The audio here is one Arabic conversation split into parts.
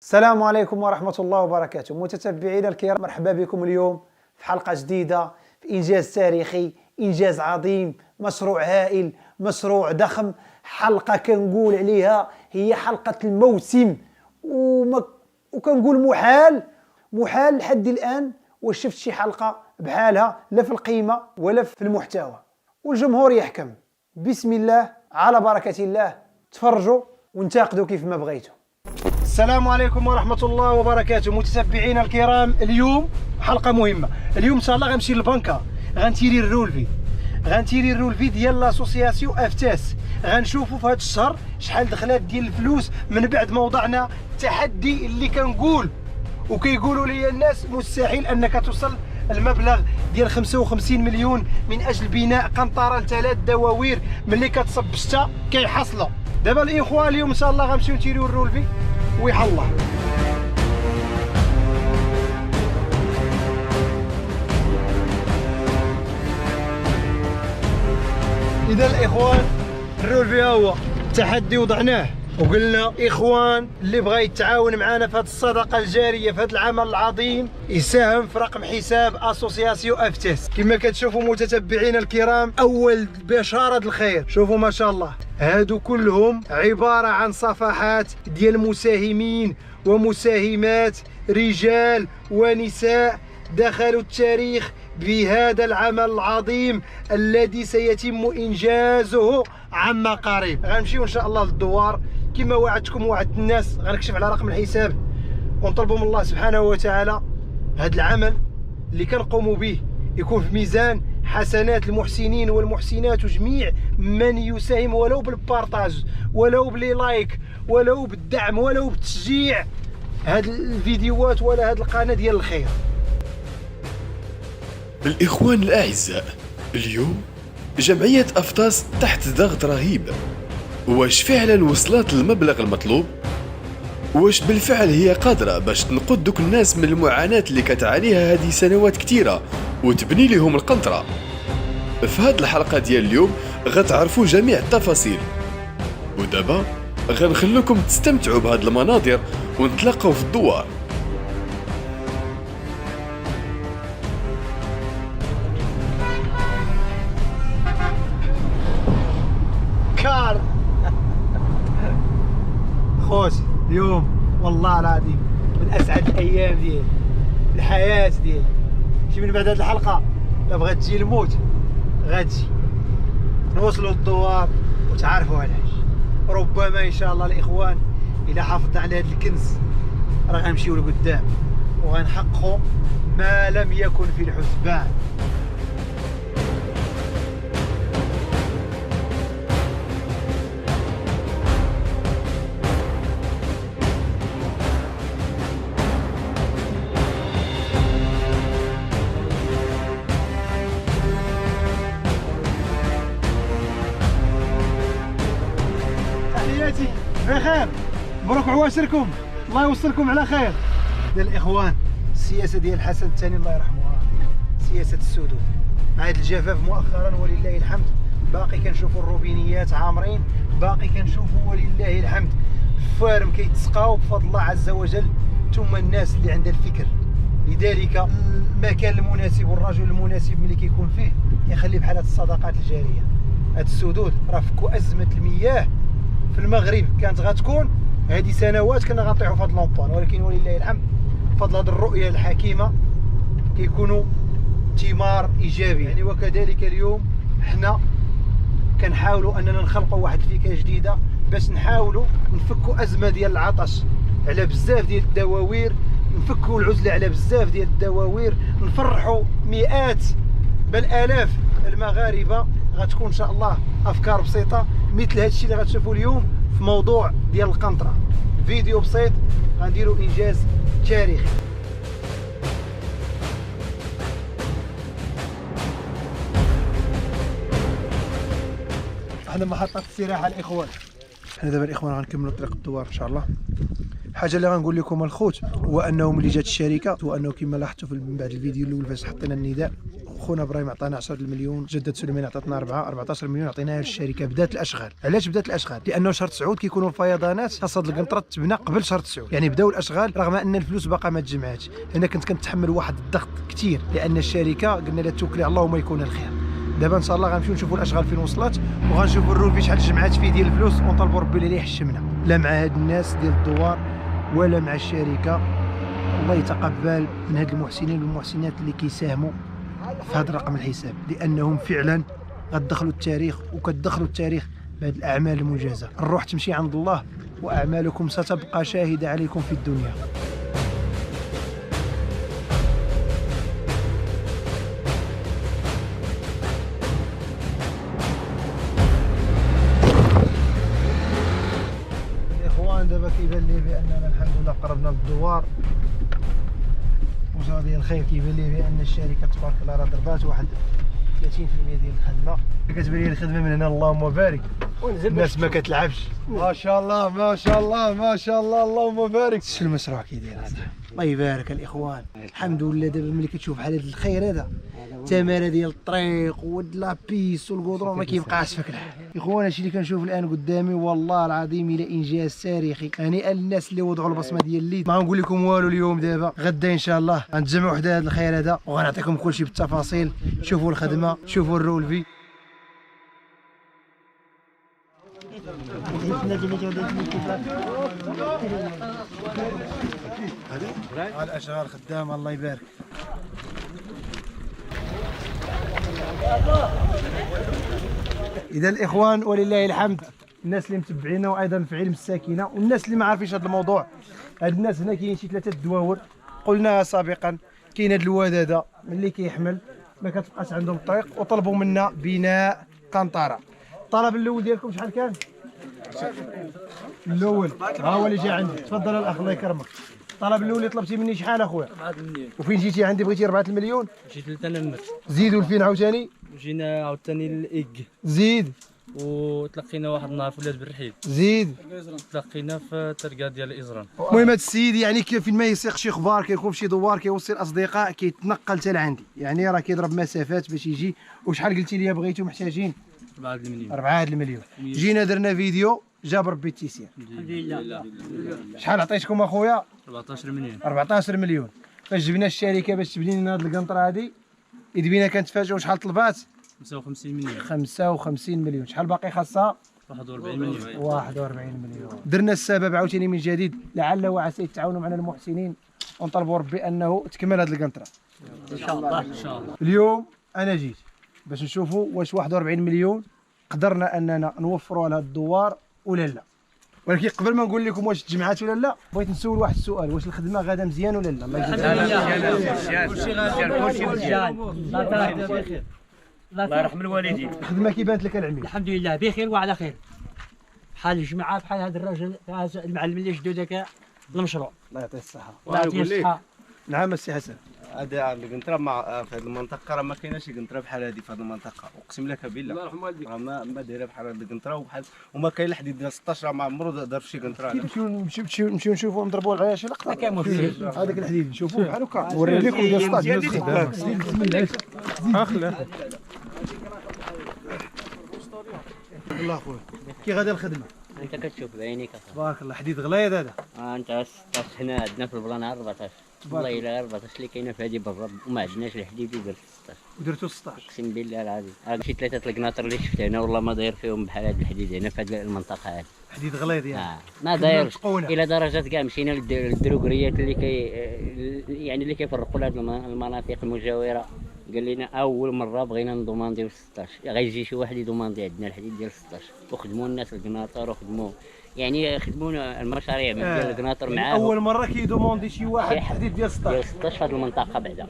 السلام عليكم ورحمة الله وبركاته. متتبعينا الكرام، مرحبا بكم اليوم في حلقة جديدة، في إنجاز تاريخي، إنجاز عظيم، مشروع هائل، مشروع ضخم. حلقة كنقول عليها هي حلقة الموسم، وكنقول محال لحد الآن واش شفت شي حلقة بحالها، لا في القيمة ولا في المحتوى، والجمهور يحكم. بسم الله على بركة الله، تفرجوا وانتقدوا كيف ما بغيتوا. السلام عليكم ورحمة الله وبركاته. متتبعينا الكرام، اليوم حلقة مهمة. اليوم ان شاء الله غنمشي للبنكة، غنتيري الرولفي ديال لاسوسياسيون افتاس. غنشوفوا في هذا الشهر شحال دخلات ديال الفلوس من بعد ما وضعنا التحدي اللي كنقول وكيقولوا لي الناس مستحيل انك توصل المبلغ ديال 55 مليون من اجل بناء قنطرة ل3 دواوير. ملي كتصب الشتا كيحصلوا. دابا الاخوان اليوم ان شاء الله غنمشيو نتيريو الرولفي ويح الله. اذا الاخوان الرولفي ها هو التحدي وضعناه، وقلنا اخوان اللي بغى يتعاون معنا في هذه الصدقه الجاريه في هذا العمل العظيم يساهم في رقم حساب اسوسياسيون افتاس. كما كتشوفوا متتبعينا الكرام، اول بشاره الخير. شوفوا ما شاء الله، هادو كلهم عباره عن صفحات ديال مساهمين ومساهمات، رجال ونساء، دخلوا التاريخ بهذا العمل العظيم الذي سيتم انجازه عما قريب. غنمشيو ان شاء الله للدوار كما وعدتكم وعدت الناس، غنكشف على رقم الحساب ونطلبوا من الله سبحانه وتعالى هذا العمل اللي كنقوموا به يكون في ميزان حسنات المحسنين والمحسنات وجميع من يساهم، ولو بالبارطاج، ولو بلي لايك، ولو بالدعم، ولو بالتشجيع هاد الفيديوهات ولا هاد القناه ديال الخير. الإخوان الأعزاء، اليوم جمعية أفتاس تحت ضغط رهيب. واش فعلا وصلت للمبلغ المطلوب؟ واش بالفعل هي قادرة باش تنقذ دوك الناس من المعاناة اللي كتعانيها هذه سنوات كتيرة وتبني لهم القنطرة؟ في هذه الحلقة ديال اليوم غتعرفوا جميع التفاصيل، ودابا غنخلوكم تستمتعوا بهذه المناظر ونتلاقاو في الدوار. كار خوش، اليوم والله العظيم من اسعد الايام ديال الحياه ديالي. شي من بعد هذه الحلقه لا بغات تجي الموت غتجي. نوصلوا للدوار وتعرفوا علاش. ربما ان شاء الله الاخوان الى حافظنا على هذا الكنز راه غنمشيو لقدام وغنحققوا ما لم يكن في الحسبان. بخير، مبروك عواشركم، الله يوصلكم على خير. ديال الاخوان، السياسه ديال الحسن الثاني الله يرحمه، سياسه السدود مع هذا الجفاف مؤخرا ولله الحمد باقي كنشوفوا الروبينيات عامرين، باقي كنشوفوا ولله الحمد الفوارم كيتسقاو بفضل الله عز وجل، ثم الناس اللي عندها الفكر. لذلك المكان المناسب والرجل المناسب ملي كيكون فيه كيخلي بحال هذه الصدقات الجاريه. هاد السدود راه فكوا ازمه المياه في المغرب، كانت غتكون هذه سنوات كنا غنطيحوا في هذا لومبان، ولكن ولله الحمد بفضل هذه الرؤيه الحكيمه كيكونوا ثمار ايجابي يعني. وكذلك اليوم حنا كنحاولوا اننا نخلقوا واحد الفكره جديده باش نحاولوا نفكوا ازمه ديال العطش على بزاف ديال الدواوير، نفكوا العزله على بزاف ديال الدواوير، نفرحوا مئات بل الاف المغاربه. غتكون ان شاء الله افكار بسيطه مثل هذا الشيء اللي غتشوفوا اليوم في موضوع ديال القنطره. فيديو بسيط غنديروا انجاز تاريخي. حنا محطه استراحه الاخوان. حنا دابا الاخوان غنكملوا طريق الدوار ان شاء الله. حاجه اللي غنقول لكم الخوت هو انه ملي جات الشركه، وانه كما لاحظتوا في من بعد الفيديو الاول فاش حطينا النداء خونا ابراهيم عطانا 10 المليون، جدة سليمان عطاتنا 14 مليون عطيناها للشركه. بدات الاشغال. علاش بدات الاشغال؟ لانه شهر 9 كيكونوا الفيضانات، خاص هاد القنطره تبنى قبل شهر 9، يعني بداو الاشغال رغم ان الفلوس باقا ما تجمعاتش. هنا كنت كنتحمل واحد الضغط كثير لان الشركه قلنا لها توكلي على الله وما يكون الخير. دابا ان شاء الله غنمشيو نشوفوا الاشغال فين وصلت، وغنشوفوا الرول شحال جمعات فيه ديال الفلوس، ونطلبوا ربي اللي يحشمنا لا مع هاد الناس ديال الدوار ولا مع الشركه. الله يتقبل من هاد المحسنين والمحسنات اللي كيساهموا في هذا رقم الحساب، لانهم فعلا غتدخلوا التاريخ وكتدخلوا التاريخ بهذه الاعمال المجازه. الروح تمشي عند الله واعمالكم ستبقى شاهده عليكم في الدنيا. الاخوان دابا كيبان لي باننا الحمد لله قربنا للدوار، وجا ديال الخير كيبان لي بان الشركه تبارك الله راه ضربات واحد 30% ديال الخدمه. كتبان لي الخدمه من هنا اللهم بارك، الناس ما كتلعبش. ما شاء الله ما شاء الله ما شاء الله اللهم بارك. شنو المشروع كيدير هذا؟ الله يبارك الاخوان. الحمد لله دابا ملي كتشوف بحال هذا الخير هذا، التماره ديال الطريق واللابيس والكودرون ما كيبقاش فكره. اخوان هادشي اللي كنشوف الان قدامي والله العظيم الى انجاز تاريخي. هنيئا للناس اللي وضعوا البصمه ديال اليد. ما غنقول لكم والو اليوم، دابا غدا ان شاء الله غنتجمعوا حدا هذا الخير هذا وغنعطيكم كلشي بالتفاصيل. شوفوا الخدمه، شوفوا الرولفي. الاشغال خدامه الله يبارك. اذا الاخوان ولله الحمد، الناس اللي متبعينا وايضا في علم الساكنه والناس اللي ما عارفينش هذا الموضوع، هاد الناس هنا كاين شي 3 دواور قلناها سابقا. كاين هاد الواد هذا ملي كيحمل ما كتبقاش عندهم الطريق، وطلبوا منا بناء قنطره. الطلب الاول ديالكم شحال كان؟ الاول ها هو اللي جا عندي. تفضل الاخ الله يكرمك. الطلب الاول اللي طلبتي مني شحال اخويا؟ 4 مليون. وفين جيتي عندي بغيتي 4 المليون؟ جيت لتنمر. زيدوا لفين عاوتاني؟ جينا عاوتاني للإيج. زيد. وتلقينا واحد النهار في ولاد بالرحيل. زيد. تلقينا في الترقه ديال الازران. المهم هذا السيد يعني فين ما يسيق شي اخبار كيكون في شي دوار كيوصل الاصدقاء كيتنقل حتى لعندي، يعني راه كيضرب مسافات باش يجي. وشحال قلتي لي بغيتو محتاجين؟ 4 المليون. 4 المليون. جينا درنا فيديو جاب ربي التيسير. الحمد لله. شحال عطيتكم اخويا؟ 14 مليون. 14 مليون. فاش جبنا الشركه باش تبني لنا هذه القنطره هذه، اذ بينا كنتفاجئوا شحال طلبات؟ 55 مليون. 55 مليون. شحال باقي خاصها؟ 41 مليون. 41 مليون. درنا السبب عاوتاني من جديد، لعل وعسى يتعاونوا معنا المحسنين ونطلبوا ربي انه تكمل هذه القنطره ان شاء الله. ان شاء الله. اليوم انا جيت باش نشوفوا واش 41 مليون قدرنا اننا نوفروا على هذا الدوار ولا لا. ولكن قبل ما نقول لكم واش تجمعات ولا لا، بغيت نسول واحد السؤال، واش الخدمه غادا مزيان ولا لا؟ الله يجزاك كلشي مزيان. الله يرحم الوالدين. الخدمه كي بانت لك العميل؟ الحمد لله بخير وعلى خير. بحال الجماعه بحال هذا الراجل المعلم اللي شدو ذاك المشروع. الله يعطيه الصحه. الله يعطيه الصحه. نعم السي حسن. هذا القنطره مع في هذه المنطقه راه ما كايناش قنطره بحال هذه في هذه المنطقه، اقسم لك بالله. الله يرحم والديك. راه ما دايره بحال هذه القنطره وبحال وما كاين الحديد ديال 16 راه ما عمرو دار في شي قنطره. نمشيو نشوفوا نضربوا العيا شي لقطه. كاين مشكل. هذاك الحديد نشوفوه بحال هكا. نوري لكم ديال 16 ديال اخلا. الله خويا كي غادا الخدمه؟ انت كتشوف بعينيك تبارك الله. حديد غلايض هذا. انت 16 هنا عندنا في البلان 14 والله الا 14 اللي كاينه في هذه برا وما عندناش الحديد ودرت 16 ودرتو 16. اقسم بالله العظيم. هاد شي 3 القناطر اللي شفت هنا والله ما داير فيهم بحال هذا الحديد هنا في هذه المنطقه هذه. حديد غليظ يعني. ما دايرش الى درجه كاع مشينا للدروكريات اللي يعني اللي كيفرقوا لهاد المناطق المجاوره. قال لنا اول مره بغينا ندومانديو 16 غيجي شي واحد يدوماندي عندنا الحديد ديال 16 وخدموا الناس القناطر وخدموا يعني خدموا المشاريع ديال القناطر معاه. اول مره كيدوموندي شي واحد حديد ديال 16 ديال 16 في هذه المنطقه بعدا.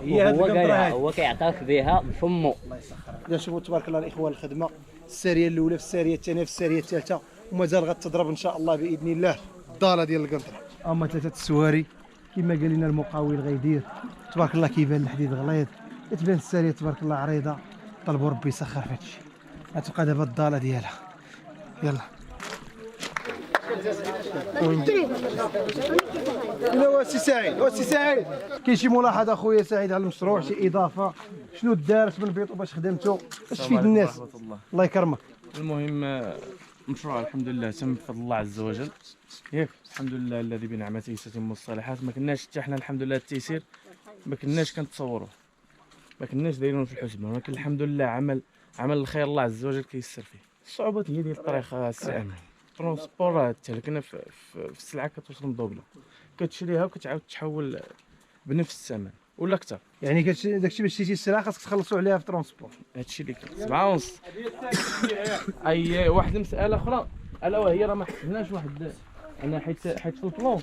هو كيعترف بها بفمه. الله يسخرها. اذا شوفوا تبارك الله الاخوان الخدمه الساريه الاولى في الساريه الثانيه في الساريه الثالثه ومازال غتضرب ان شاء الله باذن الله الضاله ديال القنطره. اما 3 السواري كما قال لنا المقاول غيدير. تبارك الله كيبان الحديد غليظ، تبان الساريه تبارك الله عريضه. طلبوا ربي يسخر في هادشي. غتبقى دابا الضاله ديالها. يلا لا واسي سعيد واسي سعيد، كاين شي ملاحظه اخويا سعيد على المشروع، شي اضافه شنو دارت من بيطو باش خدمته باش تفيد الناس؟ الله يكرمك. المهم مشروع الحمد لله تم بفضل الله عز وجل، ياك الحمد لله الذي بنعمته تتم الصالحات. ما كناش حتى حنا الحمد لله التيسير ما كناش كنتصوروه، ما كناش دايرين في الحسبان، ولكن الحمد لله عمل الخير الله عز وجل كيسر فيه. الصعوبات هي ديال الطريق السي ترونسبور، راه تهلكنا في السلعه كتوصل مدوبله، كتشريها وكتعاود تحول بنفس الثمن ولا اكثر. يعني داكشي باش تشري السلعه خاصك تخلصوا عليها في ترونسبور. هادشي اللي كاين 7:30. اي واحد المساله اخرى الا وهي راه ما حسبناش واحد، انا حيت في البلون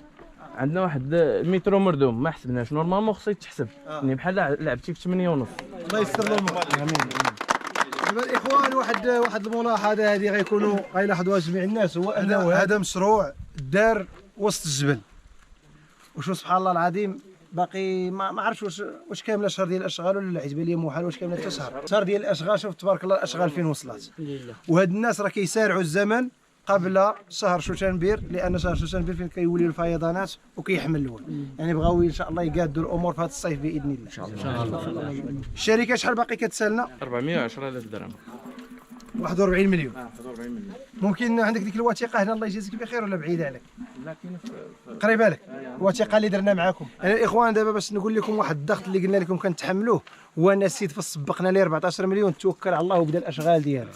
عندنا واحد المترو مردوم ما حسبناش، نورمالمون خصو يتحسب، يعني بحال لعبتي في 8:30. الله يسر لهم. امين. دابا الاخوان واحد الملاحظه هذه غيلاحظوها جميع الناس، هو ان هذا مشروع دار وسط الجبل، وشو سبحان الله العظيم باقي ما عرفتش واش كامله شهر ديال الاشغال ولا لا، حيت بان لي محال واش كامله حتى شهر ديال الاشغال. شوف تبارك الله الاشغال فين وصلت، وهاد الناس راه كيسارعوا الزمن قبل شهر شوشنبير، لان شهر شوشنبير فين كيوليو الفيضانات وكيحملوا، يعني بغاو ان شاء الله يقادوا الامور في هذا الصيف باذن الله. ان شاء الله. الشركه شحال باقي كتسالنا؟ 410,000 درهم. 41 مليون. 41 مليون. ممكن عندك ديك الوثيقه هنا الله يجازيك بخير ولا بعيده عليك؟ لا كاينه قريبه لك الوثيقه اللي درنا معاكم. انا الاخوان دابا باش نقول لكم واحد الضغط اللي قلنا لكم كنتحملوه، هو ان السيد فاش سبقنا ليه 14 مليون توكل على الله وبدا الاشغال ديالو.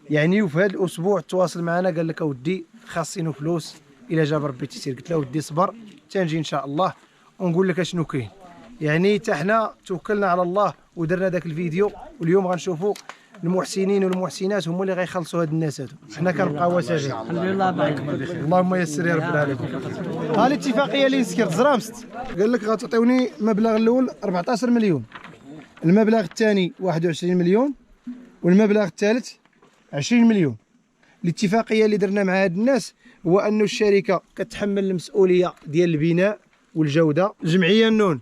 يعني وفي هذا الاسبوع تواصل معنا قال لك اودي خاصينو فلوس الى جاب ربي التيسير، قلت له ودي صبر تنجي ان شاء الله ونقول لك اشنو كاين. يعني حتى حنا توكلنا على الله ودرنا ذاك الفيديو، واليوم غنشوفوا المحسنين والمحسنات هما اللي غيخلصوا هاد الناس هادو، حنا كنبقاو ساجدين. الحمد لله باقي. اللهم يسر يا رب العالمين. ها الاتفاقيه اللي نسكرت زرامست، قال لك غتعطيوني المبلغ الاول 14 مليون، المبلغ الثاني 21 مليون، والمبلغ الثالث 20 مليون. الاتفاقيه اللي درنا مع هاد الناس هو انه الشركه كتحمل المسؤوليه ديال البناء والجوده. الجمعيه النون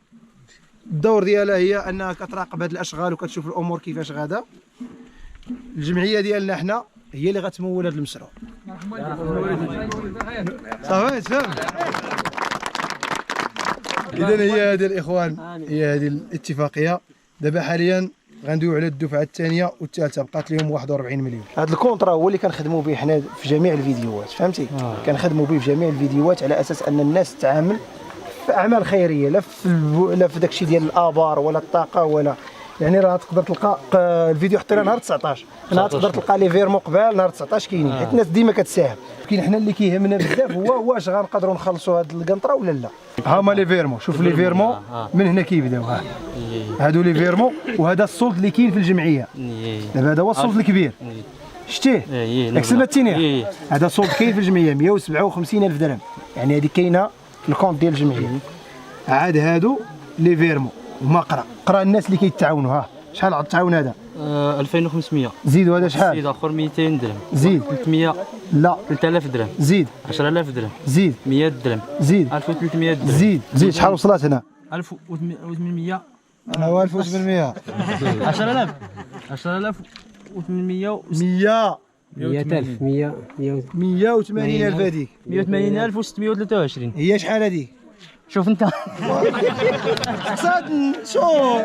الدور ديالها هي انها كتراقب هاد الاشغال وكتشوف الامور كيفاش غادا. الجمعيه ديالنا حنا هي اللي غتمول هذا المشروع. صافي تفهم. اذا هي هذه الاخوان، هي هذه الاتفاقيه. دابا حاليا غندويو على الدفعه الثانيه والثالثه، بقات لهم 41 مليون. هذا الكونطرا هو اللي كنخدموا به حنا في جميع الفيديوهات، فهمتي؟ كنخدموا به في جميع الفيديوهات على اساس ان الناس تتعامل في اعمال خيريه، لا في داكشي ديال الابار ولا الطاقه ولا، يعني راه تقدر تلقى الفيديو حطينا نهار 19، هنا تقدر تلقى لي فيرمون قبال نهار 19 كاينين، حيت الناس ديما كتساهم. كاين حنا اللي كيهمنا بزاف هو واش غنقدروا نخلصوا هاد القنطره ولا لا. ها هما لي فيرمون، شوف لي فيرمون من هنا كيبداو، ها هادو لي فيرمون، وهذا السولد اللي كاين في الجمعيه. دابا هذا هو السولد الكبير، شتيه؟ ياك سمعتيني؟ هذا سولد كاين في الجمعيه 157,000 درهم، يعني هذه كاينه في الكونت ديال الجمعيه. عاد هادو لي فيرمون وما قرا الناس اللي كيتعاونوا. ها شحال عاد التعاون هذا؟ 2500. زيدوا هذا شحال؟ زيد اخر 200 درهم. زيد 300. لا 3000 درهم. زيد 10000 درهم. زيد 100 درهم. زيد 1300 درهم. زيد شحال وصلت هنا؟ 1800. انا هو 1800. 10000. 10800. 100 100,000 180,000 هذيك. 180,623. هي شحال هذيك؟ شوف انت. اقصد شوف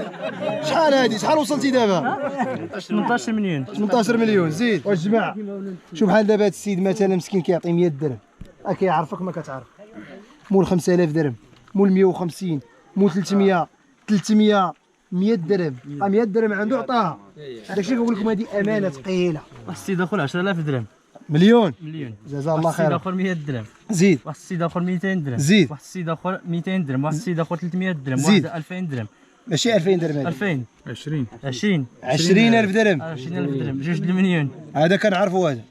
شحال هذه، شحال وصلتي دابا؟ 18 مليون. 18 مليون. زيد واش جماعه شوف بحال دابا هذا السيد مثلا مسكين كيعطي 100 درهم، كيعرفك ما كتعرف، مول 5000 درهم، مول 150، مول 300 100 درهم، 100 درهم عنده عطاها. داكشي كنقول لكم هذه امانه ثقيله. واحد السيد اخر 10000 درهم. مليون. واحد جزاه الله السيد خير. اخر 100 درهم. زيد واحد السيد اخر 200 درهم. زيد واحد السيد اخر 200 درهم. واحد السيد اخر 300 درهم. زيد. واحد 2000 درهم. ماشي 2000 درهم هذه. 2000. 20. 20,000 درهم. 20,000 درهم. 2 المليون. هذا كنعرفوا هذا.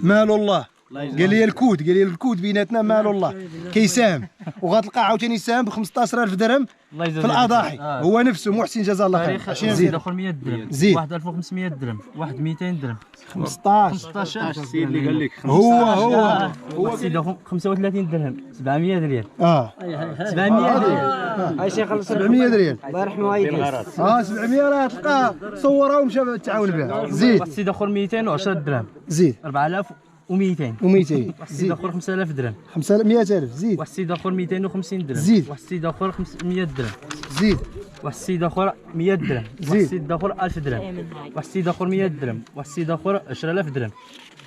مال الله. قال لي الكود بيناتنا مال الله كيساهم، وغتلقى عاوتاني ساهم ب 15,000 درهم الله يجزاه في الاضاحي. هو نفسه محسن جزاه الله خير. تاريخ زيد اخر 100 درهم. زيد. واحد 1500 درهم. واحد 200 درهم. 15 السيد اللي قال لك هو السيد اخر 35 درهم. 700 ريال. 700 ريال. هاي شي خلص 700 ريال. الله يرحمه ايديس. 700 راه تلقاه صورها ومشى تعاون بها. زيد واحد السيد اخر 210 درهم. زيد 4000 و200 و200 واحد السيد زيد اخر 5000 درهم 500000 زيد واحد السيد اخر 250 درهم زيد. واحد السيد اخر 500 درهم زيد واحد السيد اخر 100 درهم واحد السيد اخر 1000 درهم واحد السيد اخر 100 درهم واحد السيد اخر 10000 درهم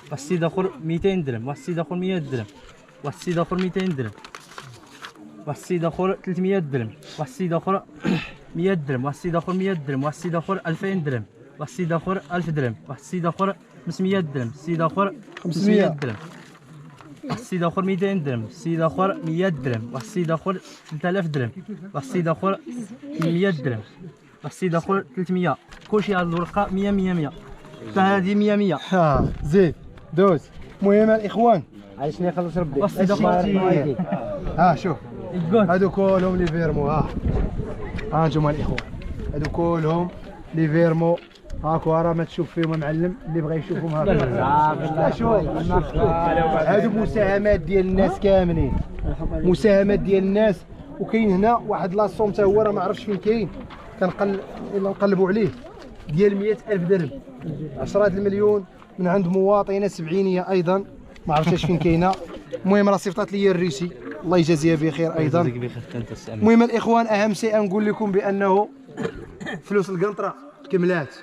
واحد السيد اخر 200 درهم واحد السيد اخر 100 درهم واحد السيد اخر 200 درهم واحد السيد اخر 300 درهم واحد السيد اخر 100 درهم واحد السيد اخر 100 درهم واحد السيد اخر 2000 درهم واحد السيد اخر 1000 درهم واحد السيد اخر 500 درهم السيد اخر 500 درهم واحد السيد اخر 200 درهم السيد اخر 100 درهم واحد السيد اخر 3000 درهم واحد السيد اخر 100 درهم واحد السيد اخر 300 كلشي هاد الورقه 100 100 100 حتى هادي 100 100 زيد دوز. المهم الاخوان علاش يخلص ربي واحد السيد اخر شوف هادو كلهم لي فيرمو ها انتم الاخوان هادو كلهم لي فيرمو هاكو راه ما تشوف فيهم معلم اللي بغى يشوفهم هاكا. لا شوف هادو مساهمات ديال الناس كاملين مساهمات ديال الناس. وكاين هنا واحد لاصوم حتى هو راه ما عرفتش فين كاين نقلبوا عليه ديال 100000 درهم 10 المليون من عند مواطنه سبعينيه ايضا ما عرفتش فين كاينه. المهم راه صيفطات لي الريسي الله يجازيها بخير ايضا. المهم الاخوان اهم شيء نقول لكم بانه فلوس القنطره كملات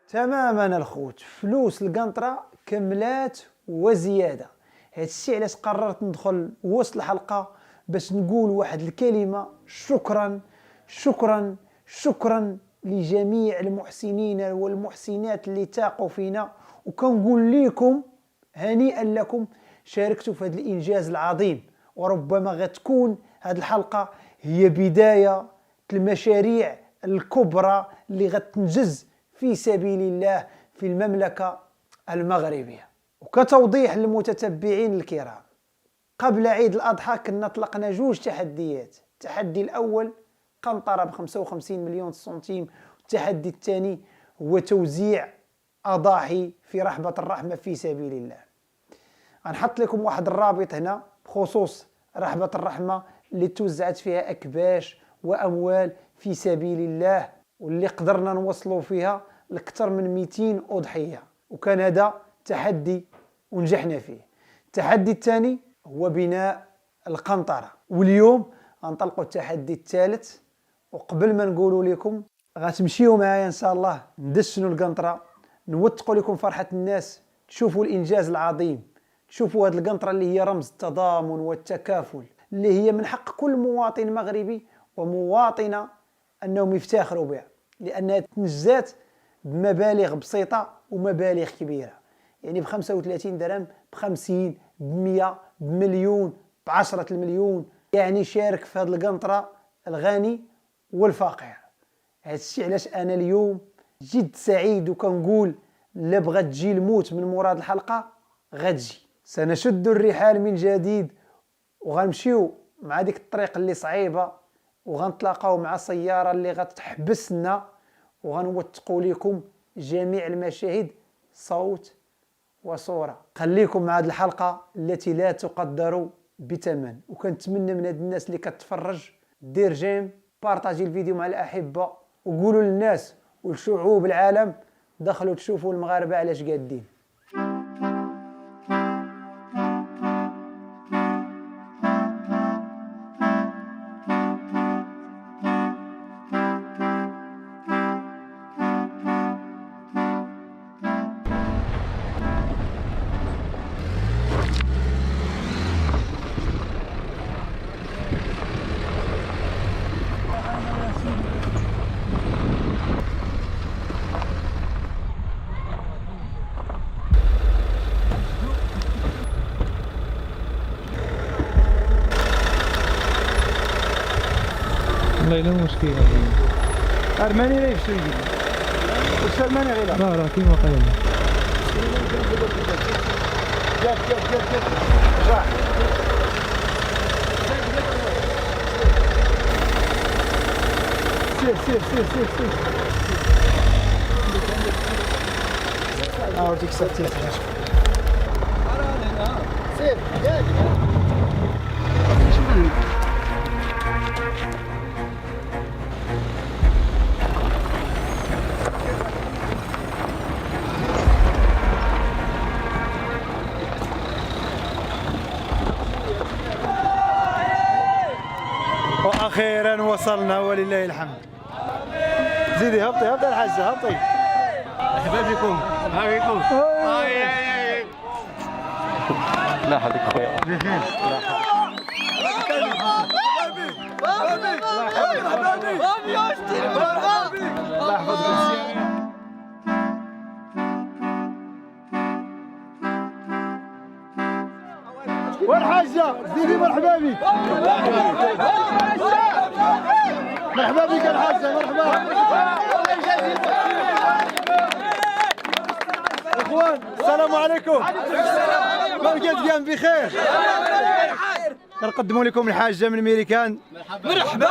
تماما الخوت. فلوس القنطره كملات وزياده. هذا الشيء علاش قررت ندخل وسط الحلقه باش نقول واحد الكلمه شكرا شكرا شكرا لجميع المحسنين والمحسنات اللي تاقوا فينا. وكنقول لكم هنيئا لكم شاركتوا في هذا الانجاز العظيم. وربما غتكون هذه الحلقه هي بدايه المشاريع الكبرى اللي غتنجز في سبيل الله في المملكه المغربيه. وكتوضيح للمتتبعين الكرام قبل عيد الاضحى كنا طلقنا جوج تحديات. التحدي الاول قنطره ب 55 مليون سنتيم. التحدي الثاني هو توزيع اضاحي في رحبه الرحمه في سبيل الله. غنحط لكم واحد الرابط هنا بخصوص رحبه الرحمه اللي توزعت فيها اكباش واموال في سبيل الله واللي قدرنا نوصلوا فيها لاكثر من 200 اضحيه. وكان هذا تحدي ونجحنا فيه. التحدي الثاني هو بناء القنطره. واليوم غنطلقوا التحدي الثالث. وقبل ما نقولوا لكم غتمشيوا معايا ان شاء الله ندشنوا القنطره نوثقوا لكم فرحه الناس تشوفوا الانجاز العظيم. تشوفوا هذه القنطره اللي هي رمز التضامن والتكافل اللي هي من حق كل مواطن مغربي ومواطنه انهم يفتخروا بها لانها تنجزات بمبالغ بسيطه ومبالغ كبيره. يعني ب 35 درهم ب 50 ب 100 بمليون ب 10 المليون. يعني شارك في هذه القنطره الغني والفقير. هذا الشيء علاش انا اليوم جد سعيد وكنقول لا بغات تجي الموت من مراد الحلقه غتجي. سنشد الرحال من جديد وغنمشيو مع ديك الطريق اللي صعيبه وغنتلاقاو مع سياره اللي غتحبسنا وغنوثقوا لكم جميع المشاهد صوت وصوره. خليكم مع هذه الحلقه التي لا تقدر بثمن. وكنتمنى من هاد الناس اللي كتفرج دير جيم بارطاجي الفيديو مع الاحبه وقولوا للناس والشعوب العالم دخلوا تشوفوا المغاربه علاش قادين. والله لا مشكل. ارماني لا يفسو يجي واش ارماني غير لا كيما قايل جات رجع سير وديك ساعتين سير جات واخيرا وصلنا ولله الحمد. زيدي هبطي الحاجه هبطي. مرحبا بكم. لا حديك خويا بخير. الله يحفظك. والحاجة زيدي مرحبا بك. مرحبا بك الحاجة مرحبا. اخوان السلام عليكم. بقيت قام بخير. كنقدموا لكم الحاجة من ميريكان. مرحبا.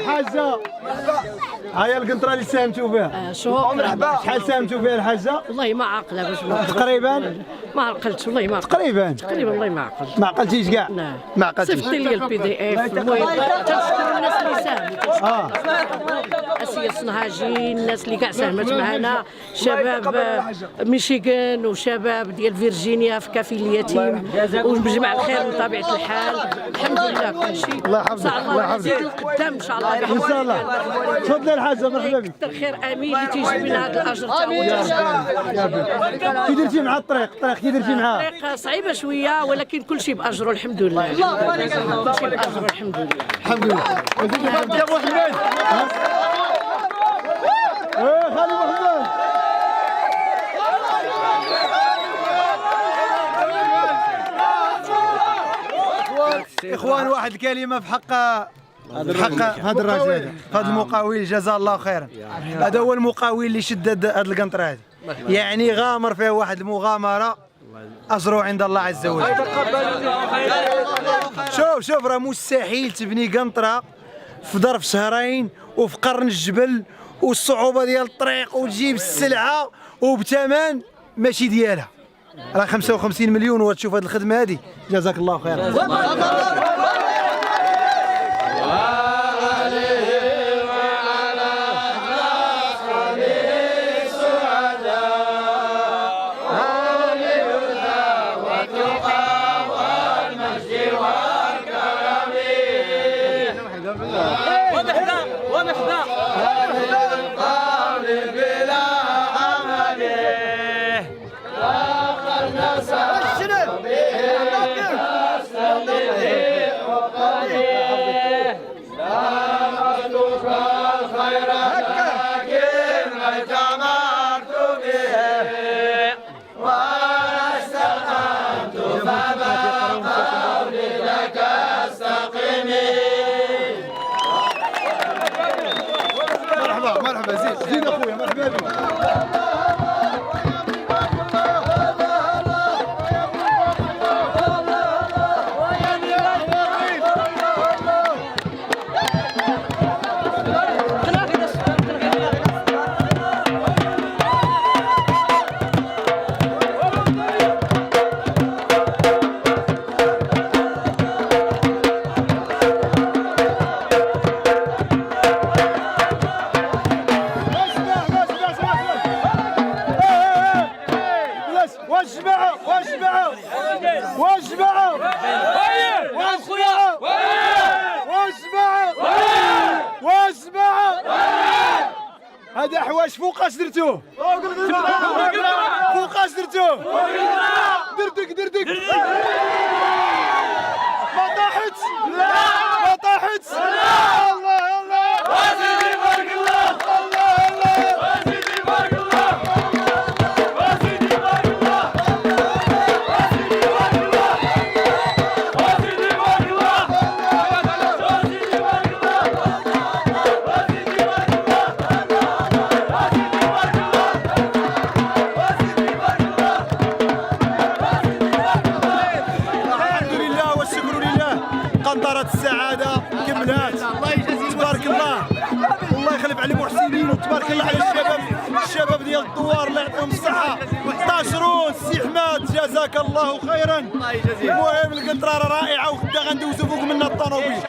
حاجة هاي القنطرة اللي ساهمتوا فيها. مرحبا. شحال ساهمتوا فيها الحاجة؟ والله ما عاقله باش تقريبا ما عقلتش والله ما عقلت تقريبا والله ما عقلت ما عقلتيش كاع. نعم. ما عقلتيش. صيفط لي البي دي اف المهم تنشكر الناس اللي ساهموا اسيا الصنهاجي الناس اللي كاع ساهمت معنا شباب ميشيغان وشباب ديال فيرجينيا في كافي اليتيم ومجمع الخير من طبيعه الحال الحمد لله كل شيء الله يحفظك. الله يحفظك القدام ان شاء الله ان شاء الله. تفضلي الحاجة مرحبا بك. كثر خير امين اللي تيجي من هذا الاجر تا هو كي درتي مع الطريق كي درتي معاه؟ الطريق صعيبه شويه ولكن كل شيء باجره الحمد لله. كل شيء باجره الحمد لله. الحمد لله. يا ابو حميد. خالي محمد. اخوان واحد الكلمه في حق هذا الراجل هذا في هذا المقاول جزاه الله خيرا. هذا هو المقاول اللي شدد هذه القنطره هذه يعني غامر فيه واحد المغامره اجره عند الله عز وجل. شوف راه مستحيل تبني قنطره في ظرف شهرين وفي قرن الجبل والصعوبه ديال الطريق وتجيب السلعه وبثمن ماشي ديالها. راه 55 مليون وتشوف هذه الخدمه هذه جزاك الله خيرا. مرحبا زيد اخويا مرحبا بك. هذا حواش فوقاش درتوه؟ فوقاش درتوه؟ دردك ما طاحتش؟ ما طاحتش؟ الله الله وسيدي بارك الله الله وسيدي بارك الله وسيدي بارك الله وسيدي بارك الله وسيدي بارك الله وسيدي بارك قنطرة السعادة كملات. تبارك الله والله يخلف على المحسنين وتبارك الله على الشباب ديال الدوار الله يعطيهم الصحة. طاشرون السي حماد جزاك الله خيرا. المهم القنطرة رائعة وغدا غندوزو فوق منا الطوموبيل.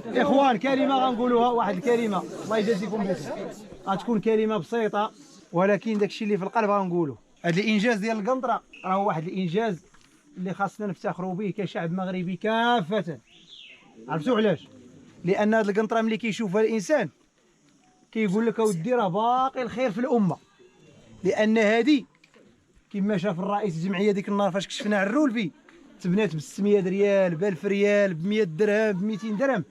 اخوان كلمه غنقولوها، واحد الكلمه الله يجازيكم بخير، غتكون كلمه بسيطه ولكن داكشي اللي في القلب غنقولو. هذا الانجاز ديال القنطره راه هو واحد الانجاز اللي خاصنا نفتخروا به كشعب مغربي كافه. عرفتوا علاش؟ لان هذه القنطره ملي كيشوفها الانسان كيقول لك اودي راه باقي الخير في الامه، لان هذه كما شاف الرئيس الجمعيه ديك النهار فاش كشفنا على الرولبي تبنات ب 600 ريال ب 1000 ريال ب 100 درهم ب 200 درهم،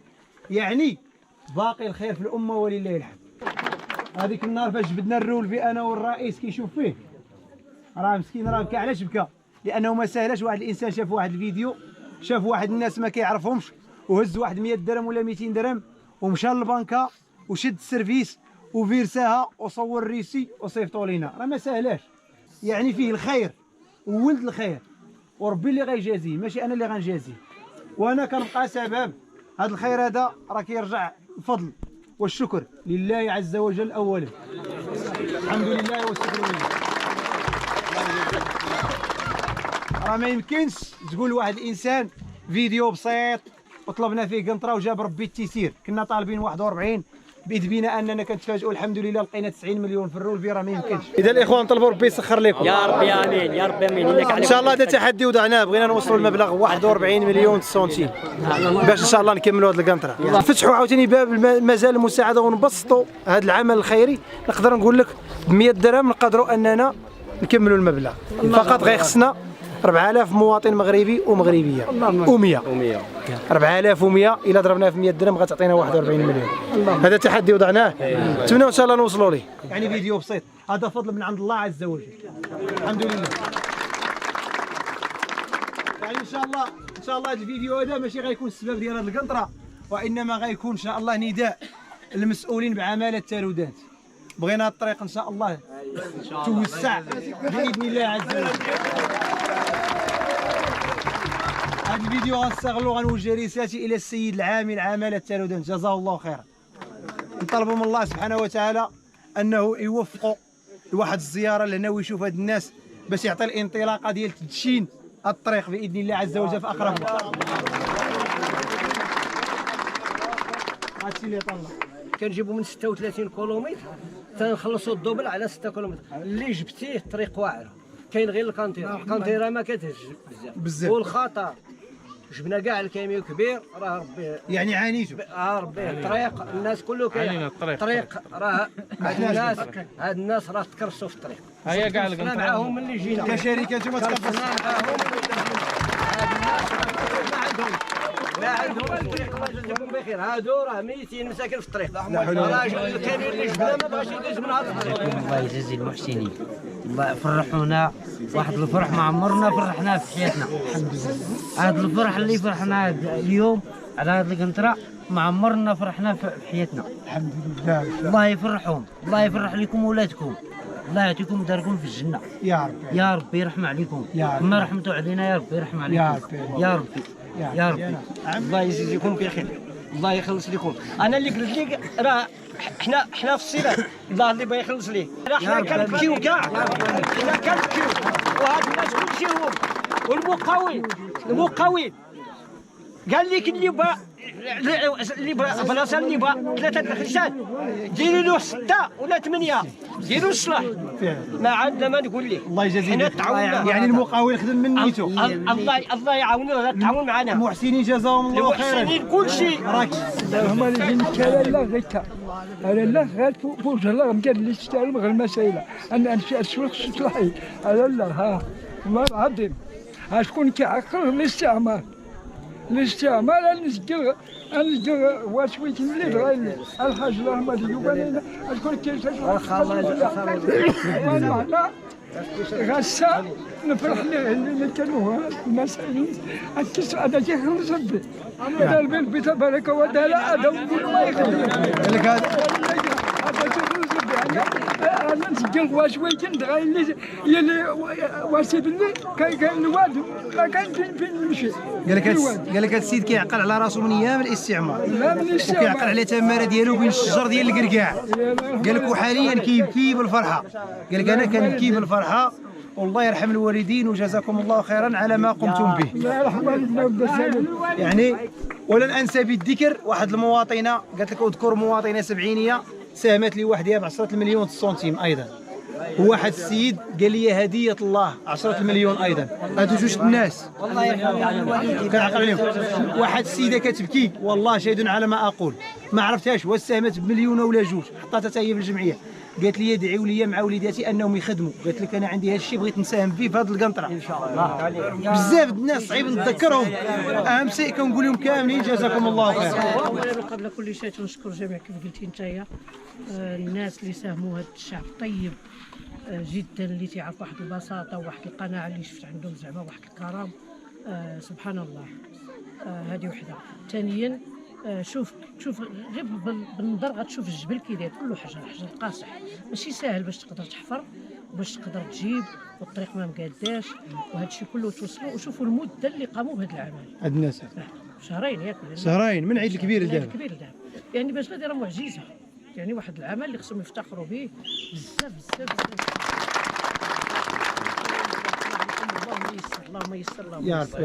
يعني باقي الخير في الامه ولله الحمد. هذيك النهار فاش جبدنا الرولبي انا والرئيس كيشوف فيه راه مسكين راه بكى. علاش بكى؟ لانه ما ساهلاش واحد الانسان شاف واحد الفيديو، شاف واحد الناس ما كيعرفهمش وهز واحد 100 درهم ولا 200 درهم ومشى للبنكه وشد السيرفيس وفيرساها وصور ريسي وصيفطوا لينا، راه ما ساهلاش. يعني فيه الخير وولد الخير وربي اللي غيجازيه ماشي انا اللي غنجازيه، وانا كنبقى سبب. هذا الخير هذا راه كيرجع الفضل والشكر لله عز وجل اولا، الحمد لله والشكر لله. راه ما يمكنش تقول واحد الانسان فيديو بسيط وطلبنا فيه قنطره وجاب ربي التيسير، كنا طالبين 41 بإذ بينا اننا كنتفاجئوا الحمد لله لقينا 90 مليون في الرولفي، راه ما يمكنش. اذا الاخوان نطلبوا ربي يسخر لكم يا ربي امين يا ربي امين. ان شاء الله هذا تحدي وضعناه، بغينا نوصلوا المبلغ 41 مليون سنتيم باش ان شاء الله نكملوا هذه القنطره. نفتحوا عاوتاني باب مجال المساعده ونبسطوا هذا العمل الخيري. نقدر نقول لك ب 100 درهم نقدروا اننا نكملوا المبلغ، فقط غيخصنا 4000 مواطن مغربي ومغربيه و100 4100 الا ضربناها في 100 درهم غتعطينا 41 مليون. هذا تحدي وضعناه، نتمنى ان شاء الله نوصلوا ليه. يعني فيديو بسيط، هذا فضل من عند الله عز وجل، الحمد لله. يعني ان شاء الله هذا الفيديو هذا ماشي غيكون السبب ديال هذه القنطره، وانما غيكون ان شاء الله نداء للمسؤولين بعماله التالودات. بغينا الطريق ان شاء الله توسع باذن الله عز وجل. هذا الفيديو غنستغلو غنوجه رسالتي الى السيد العامل عماله التالودات جزاه الله خيرا. نطلبوا من الله سبحانه وتعالى انه يوفقوا لواحد الزياره لهنا ويشوف هاد الناس باش يعطي الانطلاقه ديال تدشين الطريق باذن الله عز وجل في اقرب وقت. هادشي اللي طلع كنجيبوا من 36 كيلومتر تنخلصوا الدوبل على 6 كيلومتر. اللي جبتيه الطريق واعره، كاين غير الكانتيرا ما كتهج بزاف والخطر. جبنا كاع الكاميو كبير، راه ربي يعني عانيتوا. ربي الطريق الناس كله كاين الطريق راه هاد الناس راه تكرسوا في الطريق. هيا كاع القنطره معاهم ملي جينا كشركه نتوما تكرسوا معاهم. ما عندهم الطريق الله يجازيكم بخير، هادو راه ميتين مساكن في الطريق. راه الكاميو اللي جبنا ما بغاش يدوز من هذا الطريق. الله يجازي المحسنين، الله فرحونا واحد الفرح ما عمرنا فرحناه في حياتنا. الحمد لله هذا الفرح اللي فرحناه اليوم على هذه القنطره ما عمرنا فرحنا في حياتنا. الحمد لله. الله يفرحهم، الله يفرح لكم ولادكم، الله يعطيكم داركم في الجنه يا رب، يا ربي يرحم عليكم، كما رحمتوا علينا يا ربي يرحم عليكم يا ربي يا ربي. الله يجزيكم بخير، الله يخلص لكم. انا اللي قلت لك راه حنا في الصلاه، الله اللي بغى يخلص ليه. راه حنا كنبكيو كاع، حنا كنبكيو وهاد الناس كلشي هو المقاول قال لك اللي بغى بلاصه اللي بغى 3 الخشات ديروا له 6 ولا 8 ديروا الصلاح. ما عندنا ما نقول لك. الله يجازيه. حنا تعاوننا، يعني المقاول خدم من نيته. الله يعاوننا، تعاون معنا. المحسنين جزاهم الله خيرا. المحسنين كلشي راك هما اللي جايين لا غير على لا غير فوج الله قال لي تستعلم غير المسائل انا انشا السوق صلاحي على لا ها والله العظيم شكون كيعقل الاستعمار نسجل واشويت اللي غايل الحاج الله ما يبان شكون كيشوف وانا غسا نفرح اللي كانوا المسائل الكسر هذا جه نصبي هذا البيت تبارك وتعالى هذا كل ما يخلي لك هذا انا نسجل واشويت غايل يلي واسيب لي كان الواد ما كان فين نمشي. قال لك هذا السيد كيعقل على راسه من ايام الاستعمار، وكيعقل على تماره ديالو بين الشجر ديال القرقاع. قال لك وحاليا كيبكي بالفرحه، قال لك انا كنبكي بالفرحه والله يرحم الوالدين وجزاكم الله خيرا على ما قمتم به. الله يرحم والدينا. يعني ولن انسى بالذكر واحد المواطنه قالت لك اذكر مواطنه سبعينيه ساهمت لي وحدها ب10 مليون سنتيم ايضا. وواحد السيد قال لي هديه الله 10 مليون ايضا. هادو جوج الناس الله يرحمه كنعقل عليهم. واحد السيده كتبكي والله شاهد على ما اقول ما عرفتهاش واش ساهمت بمليون ولا جوج حطاتها حتى هي في الجمعيه. قالت لي ادعيوا لي مع وليداتي انهم يخدموا. قالت لك انا عندي هذا الشيء بغيت نساهم فيه في هذه القنطره ان شاء الله. بزاف الناس صعيب نتذكرهم. اهم شيء كنقول لهم كاملين جزاكم الله خير. اولا قبل كل شيء تنشكر جميع كيف قلتي نتايا الناس اللي ساهموا هذا الشعب طيب جدا اللي تعرف واحد البساطه وواحد القناعه اللي شفت عندهم زعما واحد الكرم. سبحان الله. هذه وحده. ثانيا شوف غير بالنظر غتشوف الجبل كي داير كله حجر قاصح ماشي ساهل باش تقدر تحفر باش تقدر تجيب والطريق ما مقاداش وهذا الشيء كله توصلوا. وشوفوا المده اللي قاموا بهذا العمل هاد الناس شهرين ياك شهرين من عيد الكبير لدابا. يعني باش لا دايره معجزه يعني واحد العمل اللي خصهم يفتخروا به بزاف بزاف. اللهم يسر يا رب.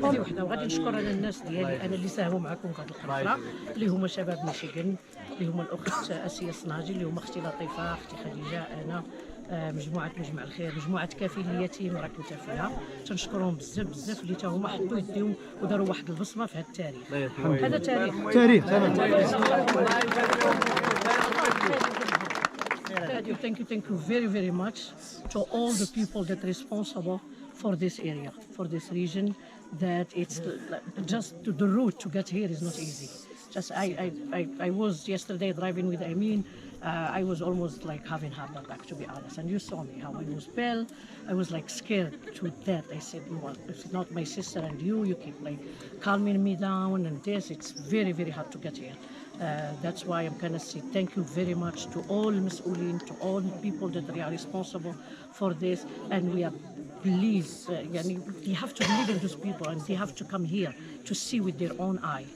هذه وحده. وغادي نشكر انا الناس ديالي انا اللي ساهموا معكم في هذه القناه اللي هما شباب ميشيغان اللي هما الاخت اسيا الصناجي اللي هما اختي لطيفه اختي خديجه انا مجموعه مجمع الخير مجموعه كفيل اليتيم راك انت فيها. تنشكرهم بزاف بزاف اللي تا هما حطوا يديهم وداروا واحد البصمه في هذا التاريخ. هذا تاريخ Thank you very much to all the people that are responsible for this area, for this region. That it's just the route to get here is not easy. Just I was yesterday driving with Amin. I was almost like having heart attack to be honest. And you saw me how I was pale. I was like scared to death. I said, well, if it's not my sister and you keep like calming me down and this. It's very hard to get here. That's why I'm gonna say thank you very much to all Mas'oulin, to all the people that are responsible for this. And we are please, you have to believe in those people and they have to come here to see with their own eye.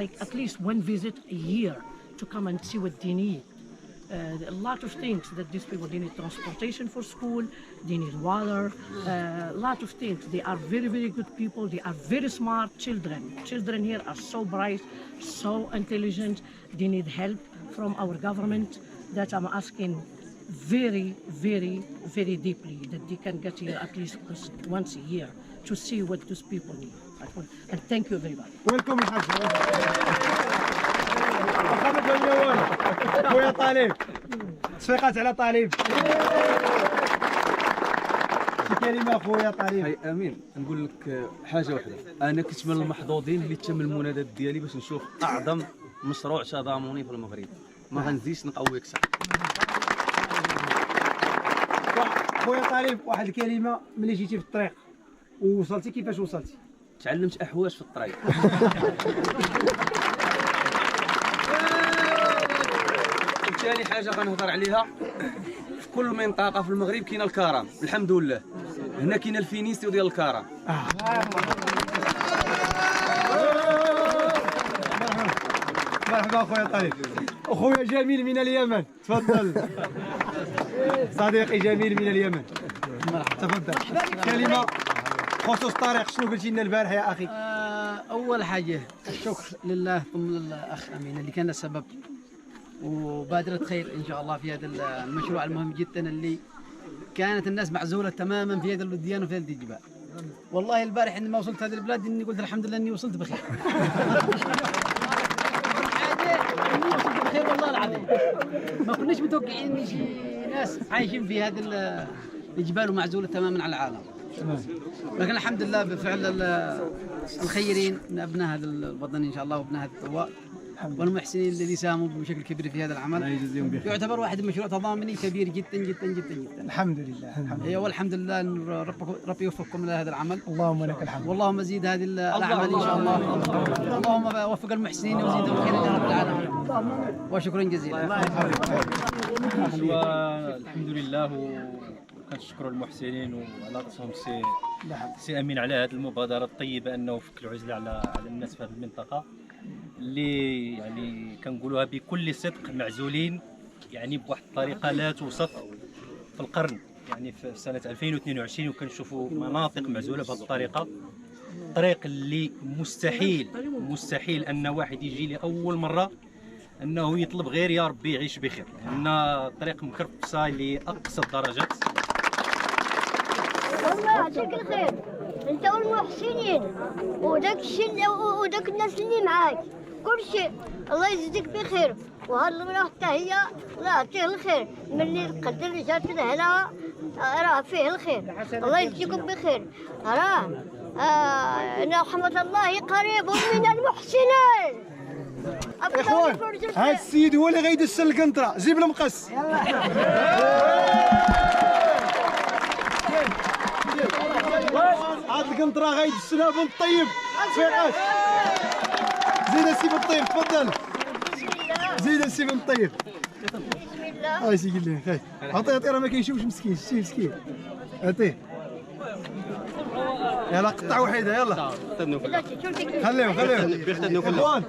Like at least one visit a year to come and see what they need. A lot of things that these people, they need transportation for school, they need water, a lot of things. They are very good people, they are very smart children. Children here are so bright, so intelligent. They need help from our government that I'm asking very deeply that they can get here at least once a year to see what those people need. And thank you very much. Welcome الحاج. خويا طالب تصفيقات على طالب. شي كلمه خويا طالب. هاي امين نقول لك حاجه واحده. انا كنت من المحظوظين اللي تم المنادات ديالي باش نشوف اعظم مشروع تضامني في المغرب. ما غنزيدش نقويك صح. خويا طالب واحد الكلمه ملي جيتي في الطريق ووصلتي كيفاش وصلتي؟ تعلمت احواج في الطريق. ثاني حاجه غنهضر عليها في كل منطقه في المغرب كاين الكرم الحمد لله. هنا كاين الفينيستيو ديال الكرم. مرحبا خويا طالب. اخويا جميل من اليمن تفضل. صديقي جميل من اليمن تفضل. كلمه خصوص الطريق شنو قلتي لنا البارح يا اخي؟ اول حاجه الشكر لله ثم للاخ امين اللي كان سبب وبادرة خير ان شاء الله في هذا المشروع المهم جدا اللي كانت الناس معزوله تماما في هذا الوديان وفي هذه الجبال. والله البارح عندما وصلت هذه البلاد اني قلت الحمد لله اني وصلت بخير. بخير والله العظيم. ما كناش متوقعين ان شي ناس عايشين في هذه الجبال ومعزوله تماما على العالم. لكن الحمد لله بفعل الخيرين من ابناء هذا الوطن ان شاء الله وابناء هذا الثوار والمحسنين الذي ساهموا بشكل كبير في هذا العمل. يعتبر واحد من مشروع تضامني كبير جدا جدا جدا جدا. الحمد لله. ايوه والحمد لله ربي يوفقكم لهذا العمل. اللهم لك الحمد. واللهم زيد هذه الاعمال ان شاء الله. اللهم وفق المحسنين وزيدهم خيرا يا رب العالمين. وشكرا جزيلا. الحمد لله كنشكروا المحسنين وعلى راسهم سي امين على هذه المبادره الطيبه انه فك العزله على الناس في هذه المنطقه اللي يعني كنقولوها بكل صدق معزولين يعني بواحد الطريقه لا توصف في القرن يعني في سنه 2022 وكنشوفوا مناطق معزوله بهذه الطريقه طريق اللي مستحيل ان واحد يجي لأول مرة انه يطلب غير يا ربي يعيش بخير، لان الطريق مكرفسه لاقصى الدرجات. والله يعطيك الخير انت والمحسنين وداك الشله وداك الناس اللي معاك كل شيء، الله يجزيك بخير. وهاد المراه حتى هي الله يعطيه الخير، ملي القدر جات لهنا راه فيه الخير، الله يجزيكم بخير. راه ان رحمه الله قريب من المحسنين. اخوان هاد السيد هو اللي غيدس القنطره، جيب المقص. هاد القنطره غيدسنا بن طيب فيقاش. زيد السي بن طيب تفضل. زيد السي بن طيب. بسم الله. سي قل لي خاي عطيه راه ما كيشوفش مسكين، شتي مسكين. عطيه يلا قطعه وحيده يلا. خليهم اخوان.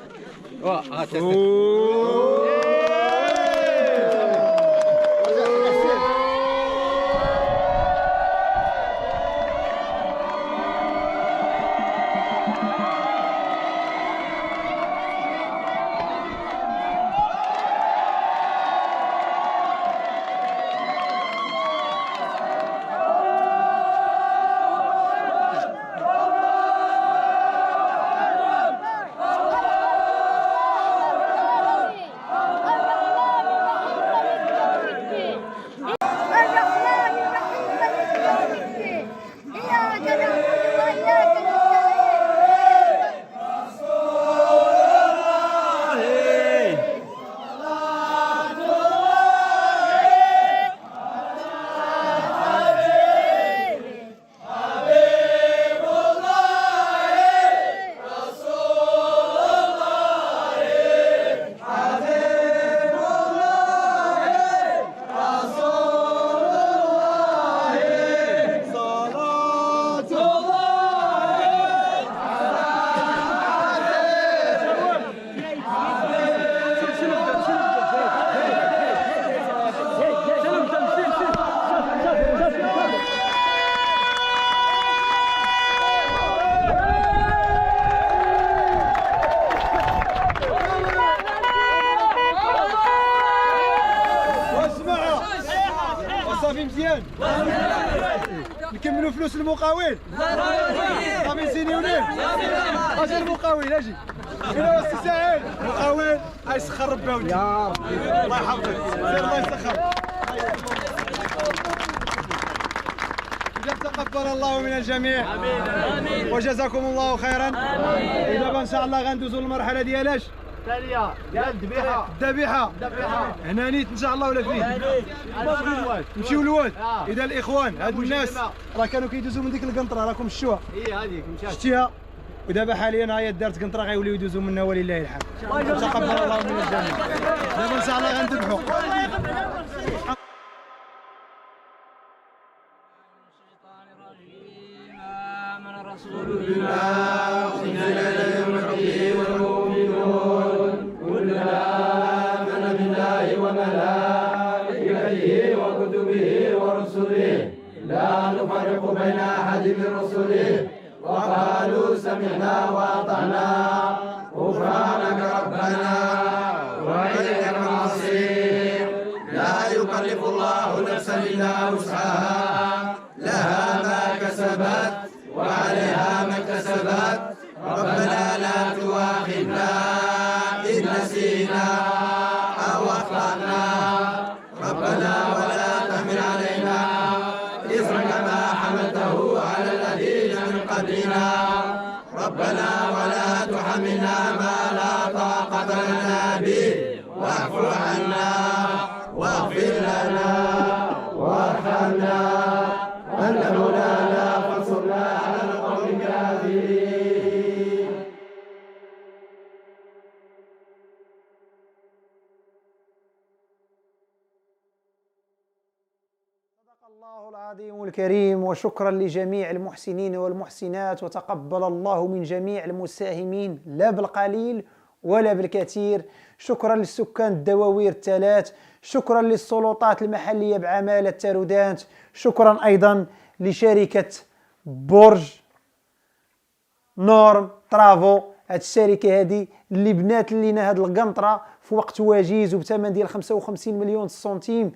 صافي مزيان. نكملوا فلوس المقاول. صافي نسيني وليه. اجي المقاول اجي. الى السي سعيد مقاول يسخر ربي ولدي. يا ربي الله يحفظك. سير الله يسخر. تقبل الله من الجميع. امين. وجزاكم الله خيرا. امين. ودابا ان شاء الله غندوزوا للمرحله ديال التاليه ديال الذبيحه. هنا نيت ان شاء الله ولا فين؟ نمشيو للواد. اذا الاخوان هاد الناس راه كانوا كيدوزوا من ديك القنطره راكم شتوها. هذيك مشات شتيها. ودابا حاليا هي دارت قنطره غيوليو يدوزوا منها ولله الحمد. تقبل الله من الجميع. دابا ان شاء الله غنذبحوا. رسول بما أنزل إليه من ربه والمؤمنون كلنا آمن بالله وملائكته وكتبه ورسله لا نفرق بين أحد من رسله وقالوا سمعنا وأطعنا غفرانك ربنا وإليك المصير. لا يكلف الله نفسا إلا وسعها لها ما كسبت وعليها ما اكتسبت. ربنا لا تؤاخذنا إن نسينا أو أخطأنا. ربنا ولا تحمل علينا إصرا كما حملته على الذين من قبلنا. ربنا ولا تحملنا ما لا طاقة لنا به واعف عنا واغفر لنا وارحمنا أنت مولانا فانصرنا على القوم الكافرين. صدق الله العظيم الكريم. وشكرا لجميع المحسنين والمحسنات، وتقبل الله من جميع المساهمين لا بالقليل ولا بالكثير. شكرا للسكان الدواوير الثلاث، شكرا للسلطات المحلية بعمالة تارودانت، شكرا أيضا لشركة برج نورم طرافو. هاد الشركه هادي اللي بنات لينا هاد القنطره في وقت وجيز وبثمن ديال 55 مليون سنتيم.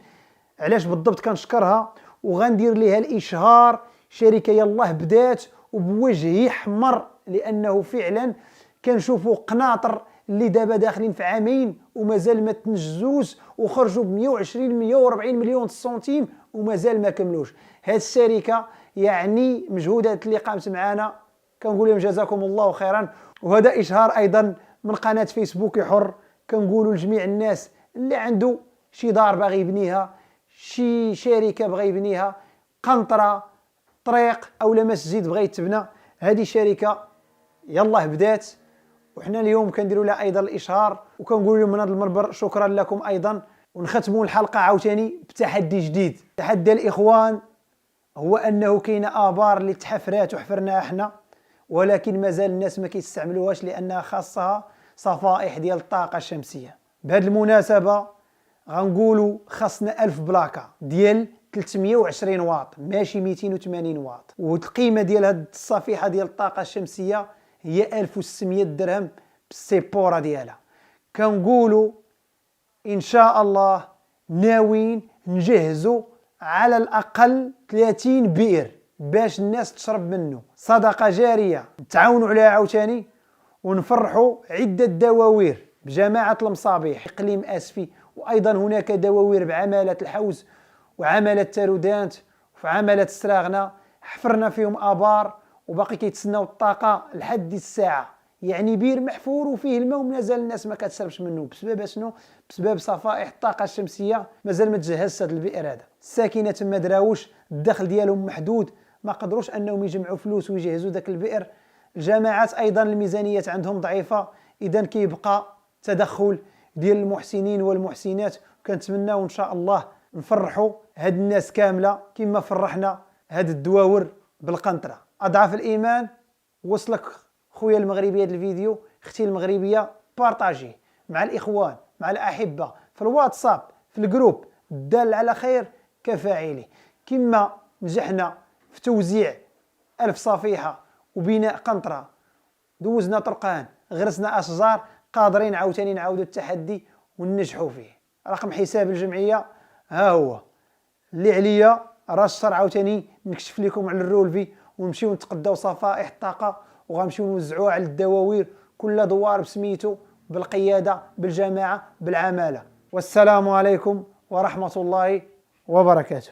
علاش بالضبط كنشكرها وغندير ليها الاشهار. شركه يلاه بدات وبوجه يحمر، لانه فعلا كنشوفوا قناطر اللي دابا داخلين في عامين ومازال ما تنجزوش وخرجوا ب 120 140 مليون سنتيم ومازال ما كملوش. هاد الشركه يعني مجهودات اللي قامت معنا كنقول لهم جزاكم الله خيرا. وهذا اشهار ايضا من قناه فيسبوك حر، كنقولوا لجميع الناس اللي عنده شي دار باغي يبنيها، شي شركه باغي يبنيها، قنطره، طريق اولا مسجد بغا يتبنى، هذه شركه يلاه بدات. وحنا اليوم كنديروا لها ايضا الاشهار وكنقول لهم من هذا المنبر شكرا لكم ايضا. ونختموا الحلقه عاوتاني بتحدي جديد. تحدي الاخوان هو انه كاينه ابار اللي تحفرات وحفرناها حنا، ولكن مازال الناس ما كيستعملوهاش لانها خاصها صفائح ديال الطاقه الشمسيه. بهذه المناسبه غنقولوا خاصنا 1000 بلاكه ديال 320 واط ماشي 280 واط، والقيمه ديال هذه الصفيحه ديال الطاقه الشمسيه هي 1600 درهم بالسيبوره ديالها. كنقولوا ان شاء الله ناويين نجهزوا على الاقل 30 بئر باش الناس تشرب منه، صدقه جاريه نتعاونوا عليها عاوتاني، ونفرحوا عده دواوير بجماعه المصابيح اقليم اسفي، وايضا هناك دواوير بعماله الحوز وعماله تارودانت وفي عماله السراغنه حفرنا فيهم ابار وباقي كيتسناو الطاقه لحد الساعه. يعني بير محفور وفيه الماء ومازال الناس ما كتشربش منه. بسبب شنو؟ بسبب صفائح الطاقه الشمسيه مازال ما تجهزش هذا البئر هذا. الساكنه تما دراوش الدخل ديالهم محدود، ما قدروش انهم يجمعوا فلوس ويجهزوا ذاك البئر. الجماعات ايضا الميزانيات عندهم ضعيفه، اذا كيبقى تدخل ديال المحسنين والمحسنات. كنتمناو ان شاء الله نفرحوا هاد الناس كامله كما فرحنا هاد الدواور بالقنطره. اضعاف الايمان وصلك خويا المغربي هذا الفيديو، اختي المغربيه بارطاجيه مع الاخوان مع الاحبه في الواتساب في الجروب. الدال على خير كفاعله. كما نجحنا في توزيع 1000 صفيحه وبناء قنطره، دوزنا طرقان، غرسنا اشجار، قادرين عاوتاني نعاودوا التحدي وننجحوا فيه. رقم حساب الجمعيه ها هو اللي عليا، راه الشهر عاوتاني نكشف لكم على الرولفي ونمشيو نتقداو صفائح الطاقه وغنمشيو نوزعوها على الدواوير، كل دوار بسميتو، بالقياده، بالجماعه، بالعماله. والسلام عليكم ورحمه الله وبركاته.